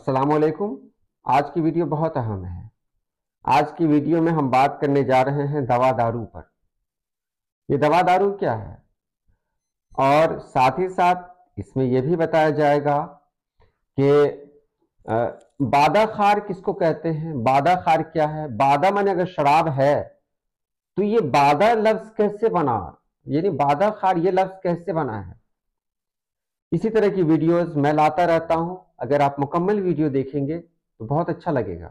अस्सलाम वालेकुम। आज की वीडियो बहुत अहम है। आज की वीडियो में हम बात करने जा रहे हैं दवा दारू पर। ये दवा दारू क्या है और साथ ही साथ इसमें यह भी बताया जाएगा कि बादा खार किसको कहते हैं, बादा खार क्या है। बादा माने अगर शराब है तो ये बादा लफ्ज कैसे बना, यानी बादा खार ये लफ्ज कैसे बना है। इसी तरह की वीडियोस मैं लाता रहता हूं। अगर आप मुकम्मल वीडियो देखेंगे तो बहुत अच्छा लगेगा।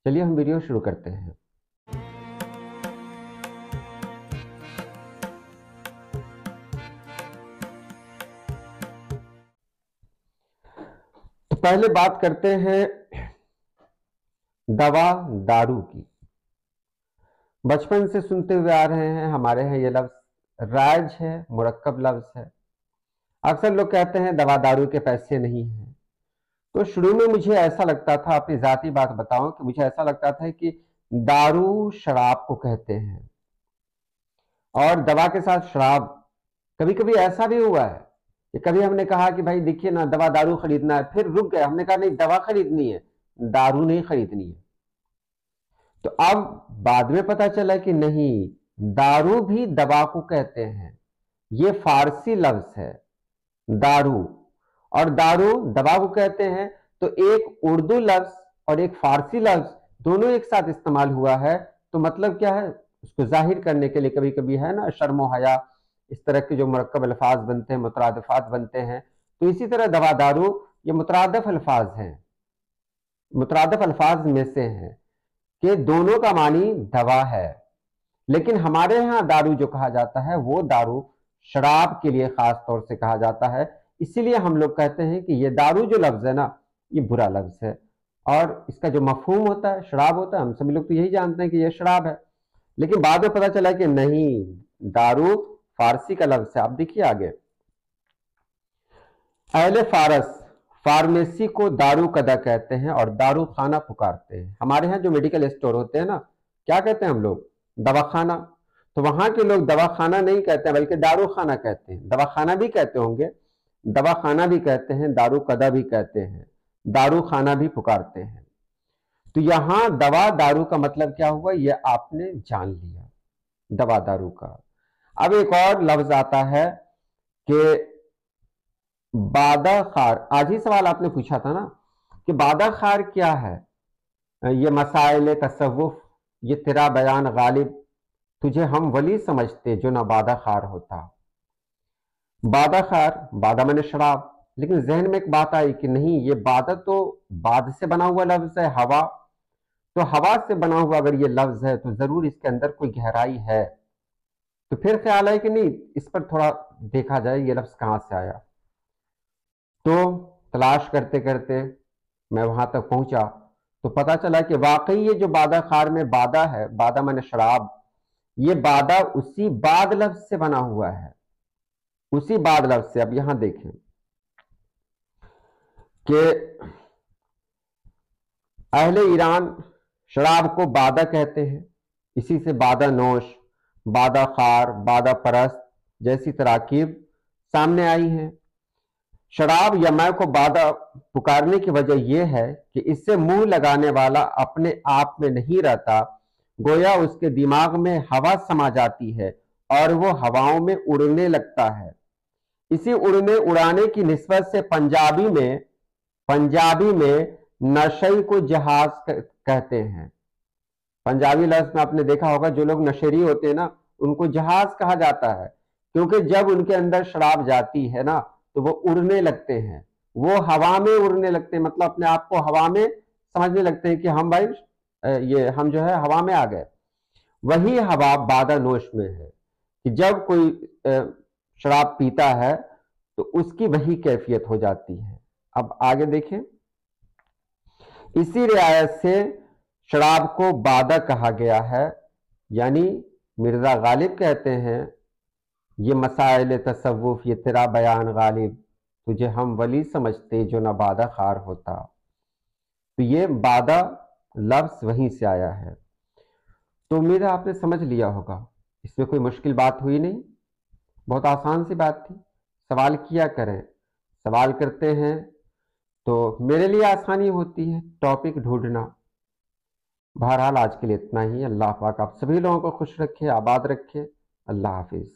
चलिए हम वीडियो शुरू करते हैं। तो पहले बात करते हैं दवा दारू की। बचपन से सुनते हुए आ रहे हैं, हमारे यहाँ ये लफ्ज राइज है, मुरक्कब लफ्ज है। अक्सर लोग कहते हैं दवा दारू के पैसे नहीं हैं। तो शुरू में मुझे ऐसा लगता था, अपनी जाती बात बताऊं, कि मुझे ऐसा लगता था कि दारू शराब को कहते हैं और दवा के साथ शराब। कभी कभी ऐसा भी हुआ है कि कभी हमने कहा कि भाई देखिए ना दवा दारू खरीदना है, फिर रुक गए, हमने कहा नहीं दवा खरीदनी है, दारू नहीं खरीदनी है। तो अब बाद में पता चला कि नहीं, दारू भी दवा को कहते हैं। ये फारसी लफ्ज है दारू, और दारू दवा को कहते हैं। तो एक उर्दू लफ्ज और एक फारसी लफ्ज दोनों एक साथ इस्तेमाल हुआ है। तो मतलब क्या है, उसको जाहिर करने के लिए कभी कभी है ना शर्म व हया, इस तरह के जो मुरक्कब अल्फाज बनते हैं, मुतरादिफात बनते हैं। तो इसी तरह दवा दारू ये मुतरादिफ अल्फाज हैं, मुतरादिफ अल्फाज में से हैं कि दोनों का मानी दवा है। लेकिन हमारे यहाँ दारू जो कहा जाता है वो दारू शराब के लिए खास तौर से कहा जाता है। इसीलिए हम लोग कहते हैं कि ये दारू जो लफ्ज है ना, ये बुरा लफ्ज है और इसका जो मफहूम होता है शराब होता है। हम सभी लोग तो यही जानते हैं कि ये शराब है, लेकिन बाद में पता चला कि नहीं, दारू फारसी का लफ्ज है। आप देखिए आगे, अहले फारस फार्मेसी को दारू कदा कहते हैं और दारू खाना पुकारते हैं। हमारे यहाँ जो मेडिकल स्टोर होते हैं ना, क्या कहते हैं हम लोग, दवाखाना। तो वहां के लोग दवाखाना नहीं कहते हैं बल्कि दारू खाना कहते हैं। दवाखाना भी कहते होंगे, दवाखाना भी कहते हैं, दारू कदा भी कहते हैं, दारू खाना भी पुकारते हैं। तो यहां दवा दारू का मतलब क्या हुआ, यह आपने जान लिया, दवा दारू का। अब एक और लफ्ज आता है कि बादा खार। आज ही सवाल आपने पूछा था ना कि बादा खार क्या है। ये मसाइल तसव्वुफ, ये तेरा बयान गालिब, तुझे हम वली समझते जो ना बादा खार होता। बादा खार, बादा मैंने शराब, लेकिन जहन में एक बात आई कि नहीं, ये बादा तो बाद से बना हुआ लफ्ज है, हवा। तो हवा से बना हुआ अगर ये लफ्ज है तो जरूर इसके अंदर कोई गहराई है। तो फिर ख्याल है कि नहीं, इस पर थोड़ा देखा जाए ये लफ्ज कहां से आया। तो तलाश करते करते मैं वहां तक पहुंचा तो पता चला कि वाकई ये जो बादा खार में बादा है, बादा माने शराब, ये बादा उसी बाद लफ्ज से बना हुआ है, उसी बाद लफ्ज से। अब यहां देखें कि अहले ईरान शराब को बादा कहते हैं। इसी से बादा नोश, बादा खार, बादा परस्त जैसी तराकीब सामने आई हैं। शराब या मैं को बादा पुकारने की वजह यह है कि इससे मुंह लगाने वाला अपने आप में नहीं रहता, गोया उसके दिमाग में हवा समा जाती है और वो हवाओं में उड़ने लगता है। इसी उड़ने उड़ाने की निस्बत से पंजाबी में नशे को जहाज कहते हैं। पंजाबी लफ्ज में आपने देखा होगा, जो लोग नशेरी होते हैं ना, उनको जहाज कहा जाता है, क्योंकि जब उनके अंदर शराब जाती है ना तो वो उड़ने लगते हैं, वो हवा में उड़ने लगते हैं। मतलब अपने आप को हवा में समझने लगते हैं कि हम भाई ये हम जो है हवा में आ गए। वही हवा बादा नोश में है कि जब कोई शराब पीता है तो उसकी वही कैफियत हो जाती है। अब आगे देखें, इसी रियायत से शराब को बादा कहा गया है, यानी मिर्जा गालिब कहते हैं, ये मसाइल तसव्वुफ, ये तेरा बयान गालिब, तुझे हम वली समझते जो ना बादा खार होता। तो ये बादा लफ्ज वहीं से आया है। तो उम्मीद है आपने समझ लिया होगा, इसमें कोई मुश्किल बात हुई नहीं, बहुत आसान सी बात थी। सवाल किया करें, सवाल करते हैं تو मेरे लिए आसानी होती है टॉपिक ढूंढना। बहरहाल आज के लिए इतना ही। अल्लाह पाक आप सभी लोगों को खुश रखे, आबाद रखे। अल्लाह हाफिज।